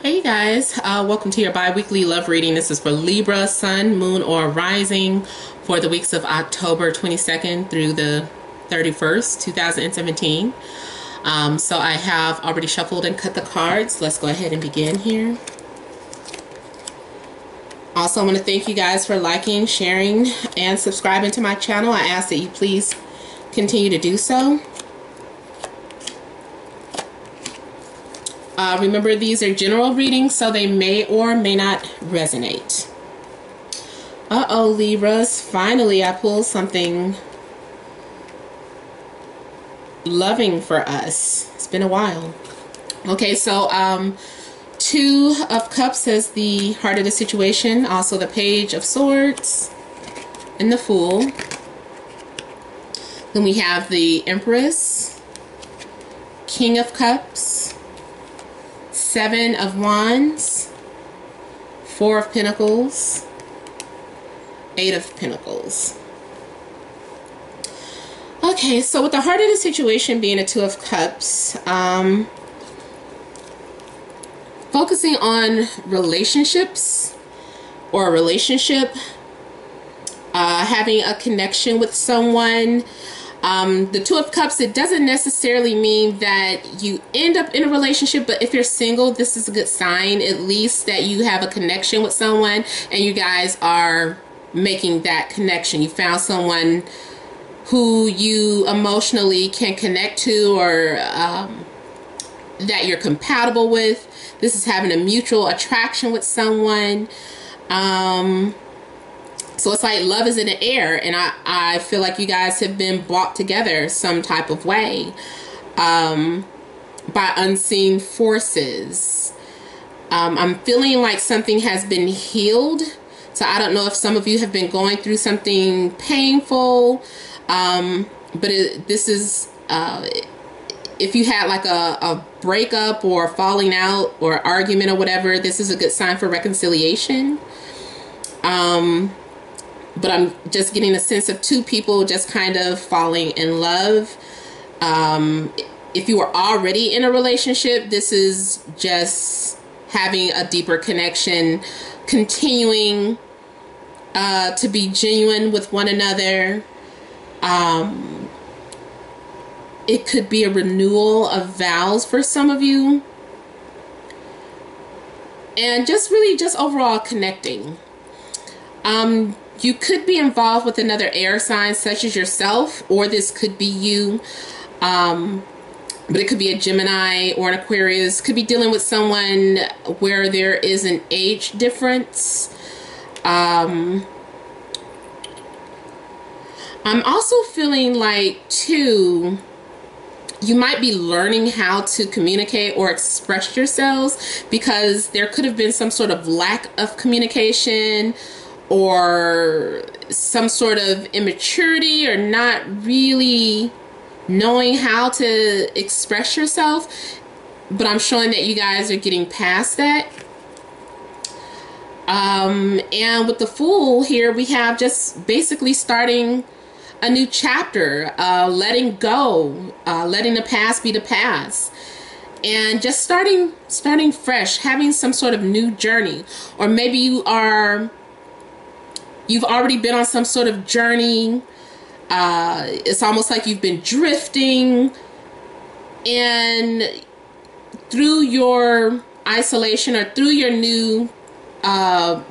Hey you guys, welcome to your bi-weekly love reading. This is for Libra, Sun, Moon, or Rising for the weeks of October 22nd through the 31st, 2017. So I have already shuffled and cut the cards. Let's go ahead and begin here. Also, I want to thank you guys for liking, sharing, and subscribing to my channel. I ask that you please continue to do so. Remember, these are general readings, so they may or may not resonate. Uh-oh, Libras. Finally, I pulled something loving for us. It's been a while. Okay, so Two of Cups is the heart of the situation. Also, the Page of Swords and the Fool. Then we have the Empress, King of Cups, Seven of Wands, Four of Pentacles, Eight of Pentacles. Okay, so with the heart of the situation being a Two of Cups, focusing on relationships or a relationship, having a connection with someone. The Two of Cups, it doesn't necessarily mean that you end up in a relationship, but if you're single, this is a good sign, at least, that you have a connection with someone and you guys are making that connection. You found someone who you emotionally can connect to, or that you're compatible with. This is having a mutual attraction with someone. So it's like love is in the air, and I feel like you guys have been brought together some type of way by unseen forces. I'm feeling like something has been healed. So I don't know if some of you have been going through something painful, but this is, if you had like a breakup or falling out or argument or whatever, this is a good sign for reconciliation. But I'm just getting a sense of two people just kind of falling in love. If you were already in a relationship, this is just having a deeper connection, continuing to be genuine with one another. It could be a renewal of vows for some of you. And just really just overall connecting. You could be involved with another air sign such as yourself, or this could be you. But it could be a Gemini or an Aquarius. Could be dealing with someone where there is an age difference. I'm also feeling like, too, you might be learning how to communicate or express yourselves, because there could have been some sort of lack of communication or some sort of immaturity, or not really knowing how to express yourself. But I'm showing that you guys are getting past that. And with the Fool here, we have just basically starting a new chapter, letting go, letting the past be the past, and just starting fresh, having some sort of new journey. Or maybe you've already been on some sort of journey. It's almost like you've been drifting, and through your isolation or through your new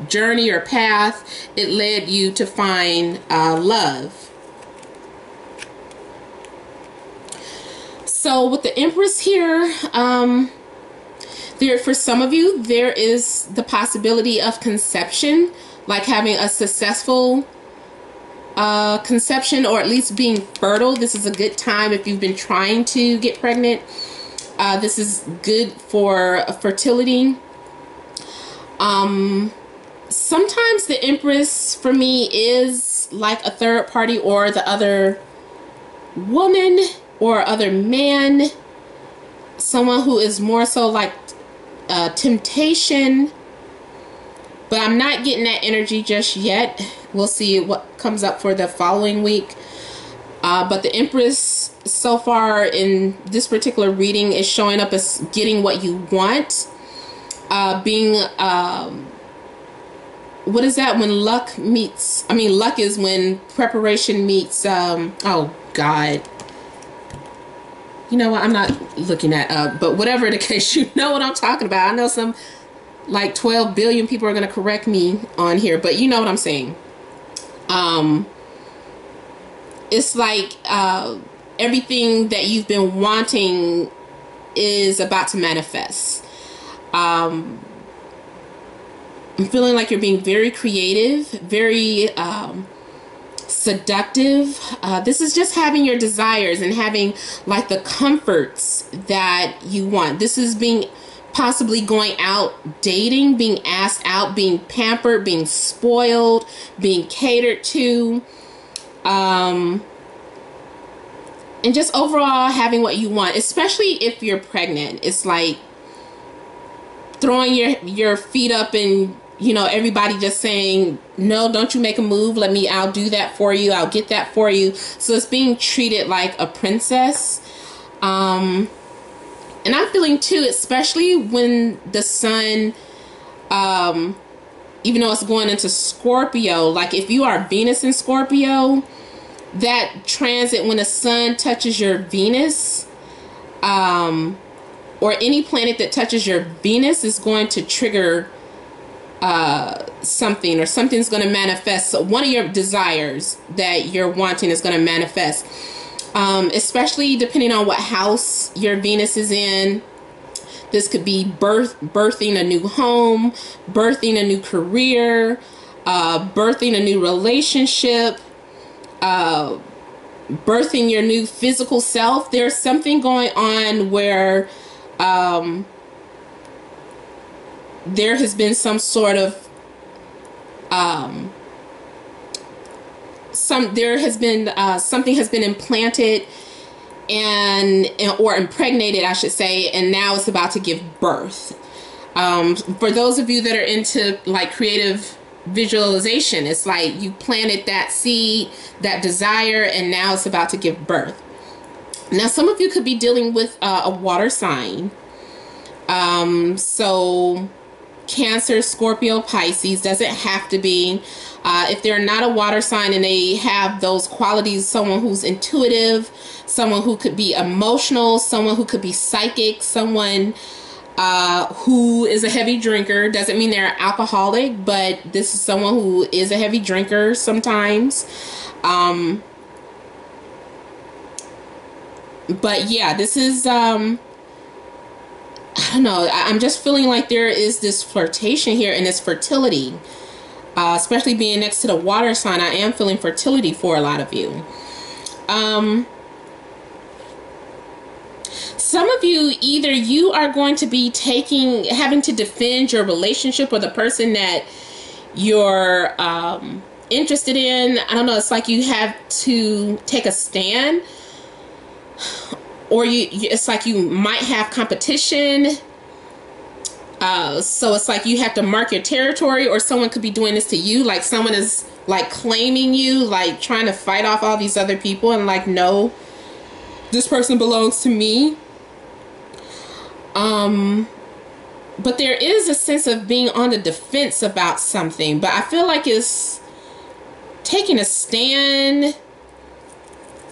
journey or path, it led you to find love. So with the Empress here, for some of you, there is the possibility of conception, like having a successful conception, or at least being fertile. This is a good time if you've been trying to get pregnant. This is good for fertility. Sometimes the Empress for me is like a third party, or the other woman or other man, someone who is more so like temptation. But I'm not getting that energy just yet. We'll see what comes up for the following week. But the Empress so far in this particular reading is showing up as getting what you want. being, what is that, when luck meets, I mean, luck is when preparation meets, oh God, you know what, I'm not looking that up, but whatever the case, you know what I'm talking about. I know some like 12 billion people are going to correct me on here, but you know what I'm saying. It's like everything that you've been wanting is about to manifest. I'm feeling like you're being very creative, very seductive. This is just having your desires and having like the comforts that you want. This is being possibly going out dating, being asked out, being pampered, being spoiled, being catered to, and just overall having what you want, especially if you're pregnant. It's like throwing your feet up and, you know, everybody just saying, no, don't you make a move, I'll do that for you, I'll get that for you. So it's being treated like a princess. And I'm feeling too, especially when the sun, even though it's going into Scorpio, like if you are Venus in Scorpio, that transit when the sun touches your Venus, or any planet that touches your Venus, is going to trigger something, or something's going to manifest. So one of your desires that you're wanting is going to manifest. Especially depending on what house your Venus is in. This could be birthing a new home, birthing a new career, birthing a new relationship, birthing your new physical self. There's something going on where there has been some sort of something has been implanted or impregnated, I should say, and now it's about to give birth. For those of you that are into like creative visualization, it's like you planted that seed, that desire, and now it's about to give birth. Now, some of you could be dealing with a water sign. So Cancer, Scorpio, Pisces, doesn't have to be. If they're not a water sign and they have those qualities, someone who's intuitive, someone who could be emotional, someone who could be psychic, someone who is a heavy drinker. Doesn't mean they're alcoholic, but this is someone who is a heavy drinker sometimes. But yeah, this is, I don't know, I'm just feeling like there is this flirtation here and this fertility. Especially being next to the water sign, I am feeling fertility for a lot of you. Some of you, either you are going to be having to defend your relationship or the person that you're interested in. I don't know, it's like you have to take a stand, or it's like you might have competition. So it's like you have to mark your territory, or someone could be doing this to you. Like someone is like claiming you, like trying to fight off all these other people and like, no, this person belongs to me. But there is a sense of being on the defense about something, but I feel like it's taking a stand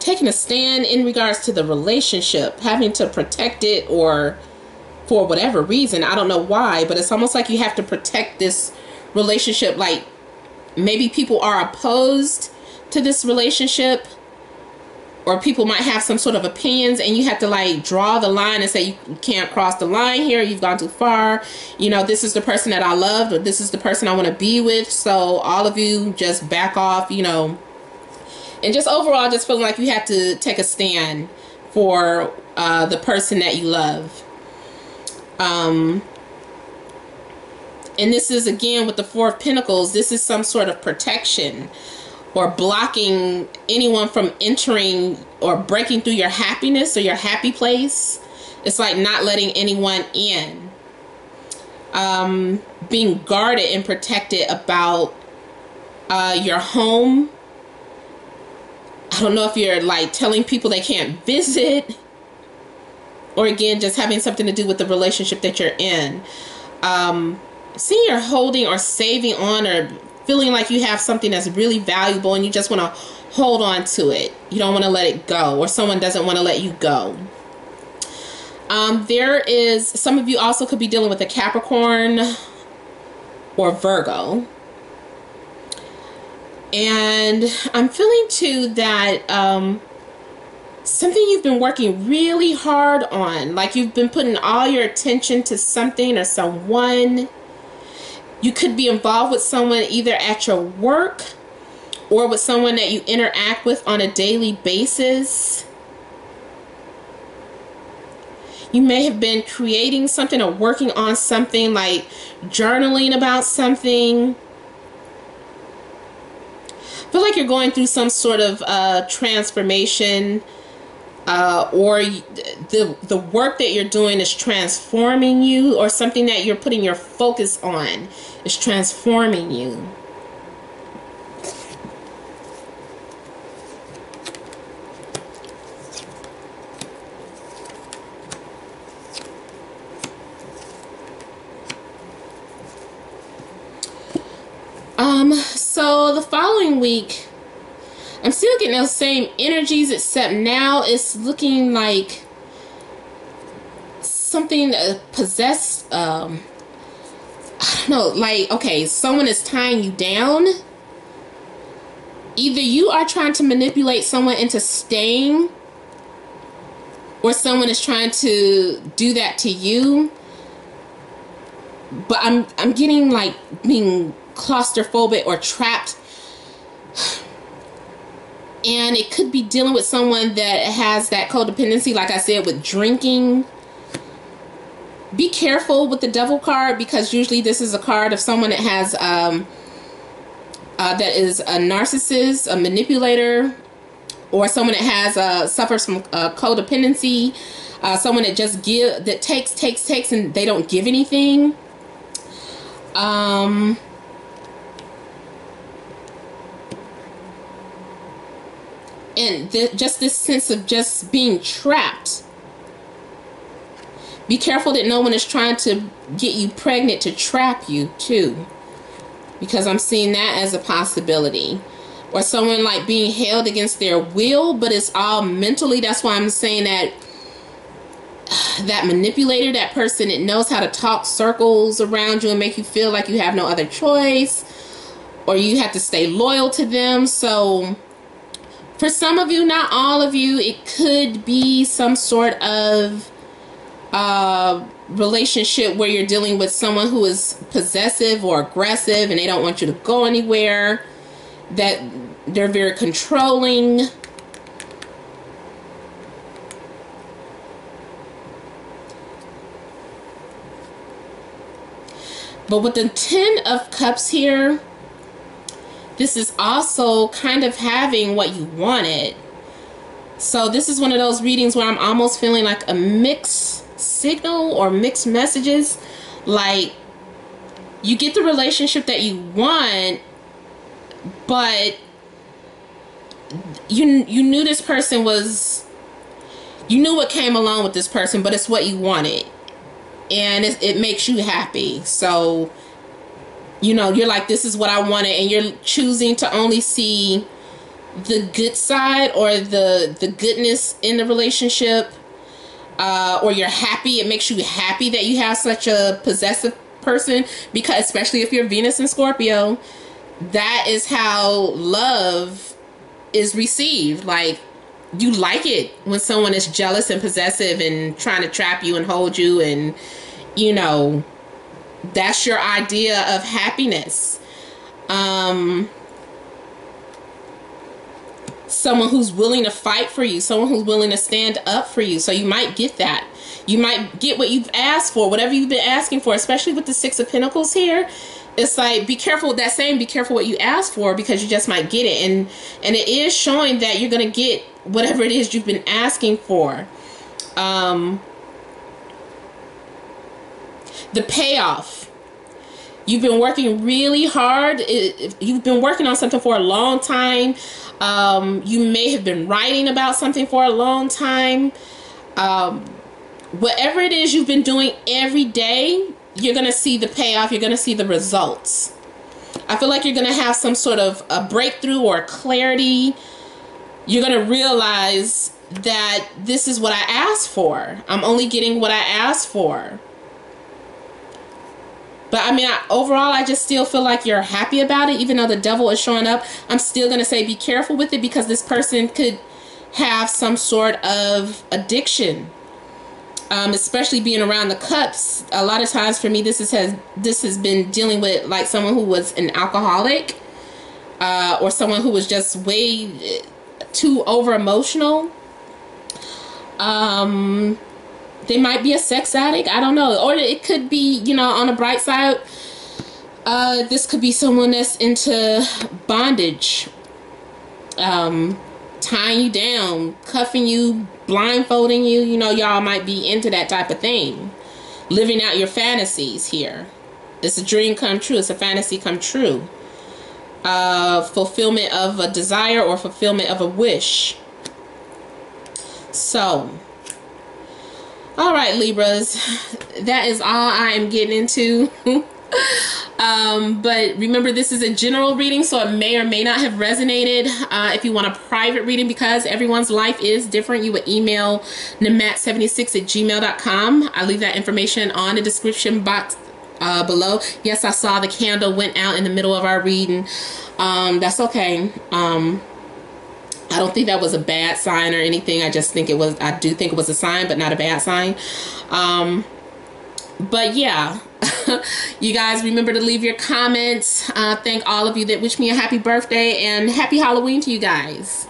in regards to the relationship, having to protect it, or for whatever reason, I don't know why, but it's almost like you have to protect this relationship. Like maybe people are opposed to this relationship, or people might have some sort of opinions, and you have to like draw the line and say, you can't cross the line here, you've gone too far, you know, this is the person that I love, or this is the person I want to be with, so all of you just back off, you know. And just overall just feeling like you have to take a stand for the person that you love. And this is, again, with the Four of Pentacles, this is some sort of protection or blocking anyone from entering or breaking through your happiness or your happy place. It's like not letting anyone in. Being guarded and protected about your home. I don't know if you're like telling people they can't visit, or again, just having something to do with the relationship that you're in. seeing you're holding or saving on or feeling like you have something that's really valuable and you just want to hold on to it. You don't want to let it go, or someone doesn't want to let you go. There is, some of you also could be dealing with a Capricorn or Virgo. And I'm feeling too that something you've been working really hard on, like you've been putting all your attention to something or someone. You could be involved with someone either at your work or with someone that you interact with on a daily basis. You may have been creating something or working on something, like journaling about something. I feel like you're going through some sort of transformation, or the work that you're doing is transforming you, or something that you're putting your focus on is transforming you. So the following week, I'm still getting those same energies, except now it's looking like something possessed. I don't know, like, okay, someone is tying you down. Either you are trying to manipulate someone into staying, or someone is trying to do that to you. But I'm getting like being claustrophobic or trapped, and it could be dealing with someone that has that codependency, like I said, with drinking. Be careful with the Devil card, because usually this is a card of someone that has that is a narcissist, a manipulator, or someone that has suffers from codependency, someone that just takes and they don't give anything. And just this sense of just being trapped. Be careful that no one is trying to get you pregnant to trap you too, because I'm seeing that as a possibility. Or someone like being held against their will, but it's all mentally. That's why I'm saying that that manipulator, that person that knows how to talk circles around you and make you feel like you have no other choice, or you have to stay loyal to them. So for some of you, not all of you, it could be some sort of relationship where you're dealing with someone who is possessive or aggressive and they don't want you to go anywhere, that they're very controlling. But with the 10 of Cups here, this is also kind of having what you wanted. So this is one of those readings where I'm almost feeling like a mixed signal or mixed messages. Like, you get the relationship that you want, but you knew this person was, you knew what came along with this person, but it's what you wanted. And it makes you happy. So, you know, you're like, this is what I wanted, and you're choosing to only see the good side or the goodness in the relationship, or you're happy. It makes you happy that you have such a possessive person, because especially if you're Venus and Scorpio, that is how love is received. Like, you like it when someone is jealous and possessive and trying to trap you and hold you, and you know, that's your idea of happiness. Someone who's willing to fight for you, someone who's willing to stand up for you. So you might get that. You might get what you've asked for, whatever you've been asking for, especially with the 6 of Pentacles here. It's like, be careful with that saying, be careful what you ask for, because you just might get it. And it is showing that you're going to get whatever it is you've been asking for. The payoff. You've been working really hard. You've been working on something for a long time. You may have been writing about something for a long time. Whatever it is you've been doing every day, you're going to see the payoff. You're going to see the results. I feel like you're going to have some sort of a breakthrough or clarity. You're going to realize that this is what I asked for. I'm only getting what I asked for. But I mean, overall, I just still feel like you're happy about it. Even though the devil is showing up, I'm still going to say be careful with it, because this person could have some sort of addiction. Especially being around the cups. A lot of times for me, this has been dealing with like someone who was an alcoholic, or someone who was just way too over emotional. They might be a sex addict. I don't know. Or it could be, you know, on the bright side, this could be someone that's into bondage, tying you down, cuffing you, blindfolding you. You know, y'all might be into that type of thing. Living out your fantasies here. It's a dream come true. It's a fantasy come true. Fulfillment of a desire or fulfillment of a wish. So, all right, Libras, that is all I am getting into. But remember, this is a general reading, so it may or may not have resonated. If you want a private reading, because everyone's life is different, you would email namat76@gmail.com. I leave that information on the description box below. Yes, I saw the candle went out in the middle of our reading. That's okay. I don't think that was a bad sign or anything. I just think it was, I do think it was a sign, but not a bad sign. But yeah, you guys remember to leave your comments. Thank all of you that wish me a happy birthday, and happy Halloween to you guys.